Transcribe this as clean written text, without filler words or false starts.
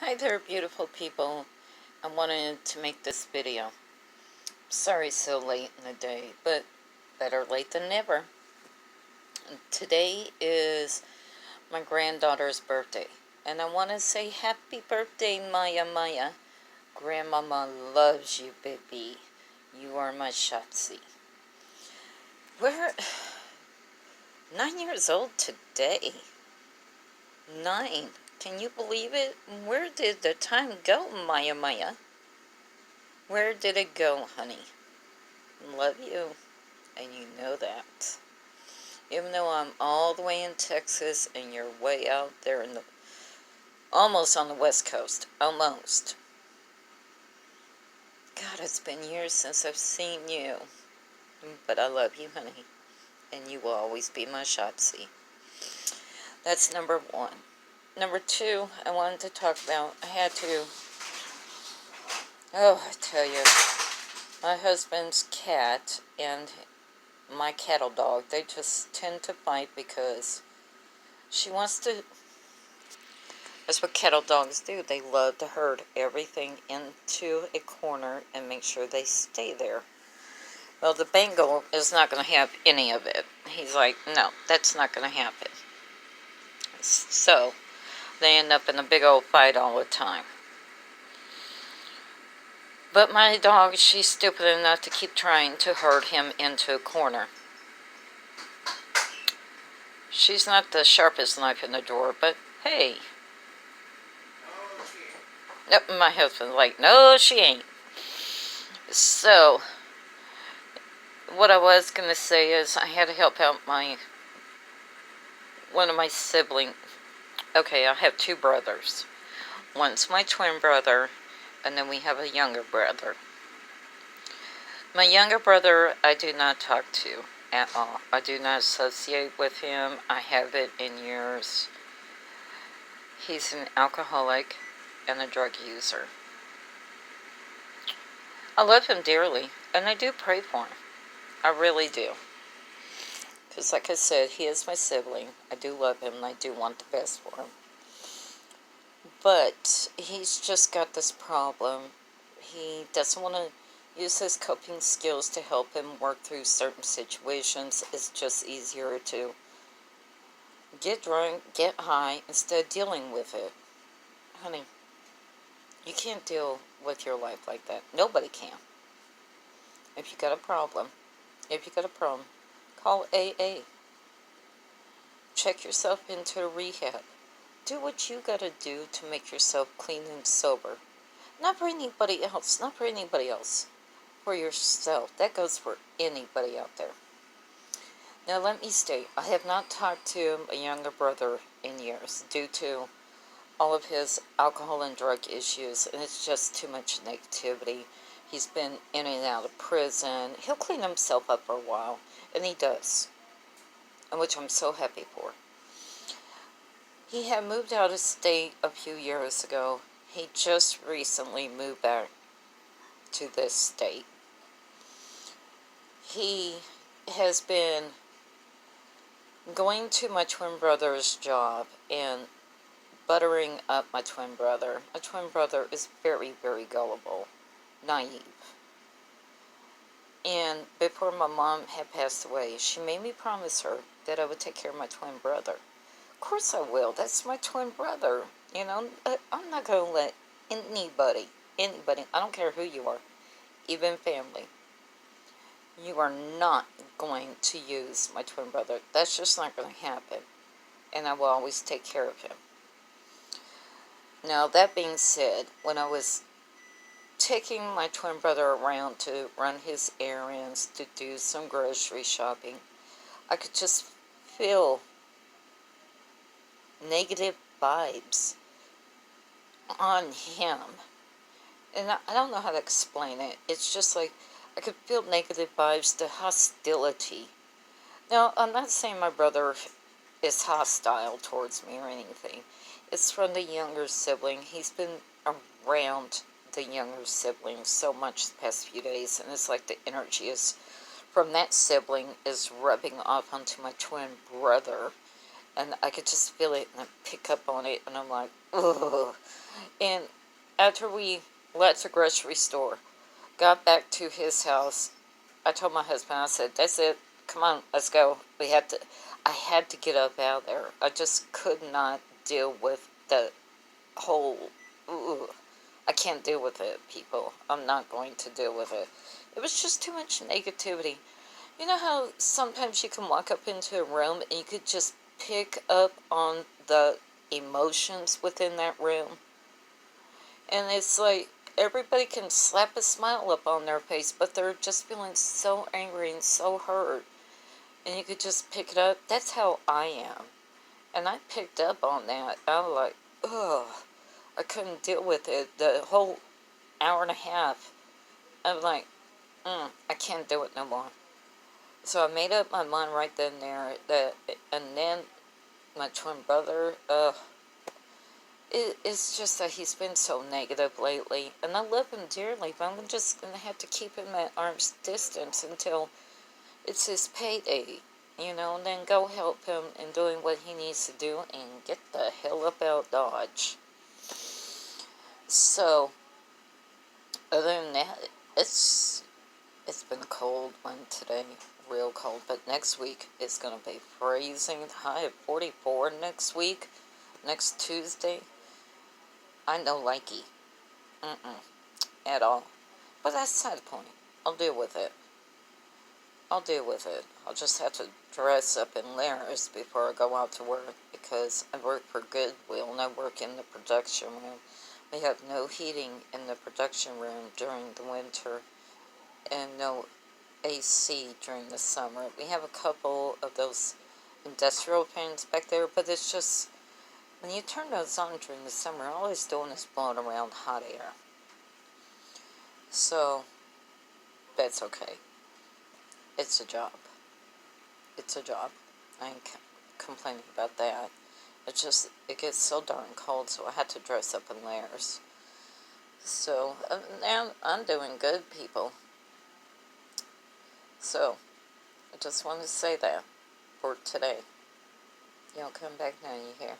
Hi there, beautiful people. I wanted to make this video. Sorry so late in the day, but better late than never. Today is my granddaughter's birthday, and I want to say happy birthday, Maya Maya. Grandmama loves you, baby. You are my Shotzi. We're 9 years old today. 9. Can you believe it? Where did the time go, Maya Maya? Where did it go, honey? Love you, and you know that. Even though I'm all the way in Texas and you're way out there in the almost on the West Coast. Almost. God, it's been years since I've seen you. But I love you, honey. And you will always be my Shotzi. That's number one. Number two, I wanted to talk about, I tell you, my husband's cat and my cattle dog, they just tend to fight because she wants to. That's what cattle dogs do. They love to herd everything into a corner and make sure they stay there. Well, the Bengal is not going to have any of it. He's like, no, that's not going to happen. So, they end up in a big old fight all the time. But my dog, she's stupid enough to keep trying to herd him into a corner. She's not the sharpest knife in the drawer, but hey. Nope, my husband's like, no, she ain't. So, what I was going to say is I had to help out one of my siblings. Okay, I have two brothers. One's my twin brother, and then we have a younger brother. My younger brother, I do not talk to at all. I do not associate with him. I haven't in years. He's an alcoholic and a drug user. I love him dearly, and I do pray for him. I really do. Because like I said, he is my sibling. I do love him, and I do want the best for him. But he's just got this problem. He doesn't want to use his coping skills to help him work through certain situations. It's just easier to get drunk, get high, instead of dealing with it. Honey, you can't deal with your life like that. Nobody can. If you got a problem, call AA. Check yourself into rehab. Do what you gotta do to make yourself clean and sober. Not for anybody else. For yourself. That goes for anybody out there. Now let me state, I have not talked to my younger brother in years due to all of his alcohol and drug issues, and it's just too much negativity. He's been in and out of prison. He'll clean himself up for a while, and he does, and which I'm so happy for. He had moved out of state a few years ago. He just recently moved back to this state. He has been going to my twin brother's job and buttering up my twin brother. My twin brother is very, very gullible, naive. And before my mom had passed away, she made me promise her that I would take care of my twin brother. Of course I will. That's my twin brother. You know, I'm not going to let anybody, I don't care who you are, even family, you are not going to use my twin brother. That's just not going to happen. And I will always take care of him. Now, that being said, when I was taking my twin brother around to run his errands, to do some grocery shopping, I could just feel negative vibes on him. And I don't know how to explain it. It's just like I could feel negative vibes, the hostility. Now, I'm not saying my brother is hostile towards me or anything. It's from the younger sibling. He's been around the younger sibling so much the past few days, and it's like the energy is from that sibling is rubbing off onto my twin brother, and I could just feel it, and I pick up on it, and I'm like, ugh. And after we left the grocery store, got back to his house, I told my husband, I said, that's it, come on, let's go. I had to get up out of there. I just could not deal with the whole, ooh, I can't deal with it, people. I'm not going to deal with it. It was just too much negativity. You know how sometimes you can walk up into a room and you could just pick up on the emotions within that room? And it's like everybody can slap a smile up on their face, but they're just feeling so angry and so hurt. And you could just pick it up. That's how I am. And I picked up on that. I was like, ugh. I couldn't deal with it. The whole hour and a half, I was like, I can't do it no more. So I made up my mind right then and there that, and then my twin brother, it's just that he's been so negative lately, and I love him dearly, but I'm just gonna have to keep him at arm's distance until it's his payday, and then go help him in doing what he needs to do and get the hell up out Dodge. So, other than that, it's been a cold one today, real cold, but next week it's going to be freezing, high of 44 next week, next Tuesday. I no likey, at all, but that's side point. I'll deal with it. I'll just have to dress up in layers before I go out to work, because I work for Goodwill and I work in the production room. We have no heating in the production room during the winter, and no AC during the summer. We have a couple of those industrial fans back there, but it's just, when you turn those on during the summer, all it's doing is blowing around hot air. So, that's okay. It's a job. I ain't complaining about that. It gets so darn cold, so I had to dress up in layers. So, now I'm doing good, people. So, I just wanted to say that for today. Y'all come back now, you hear?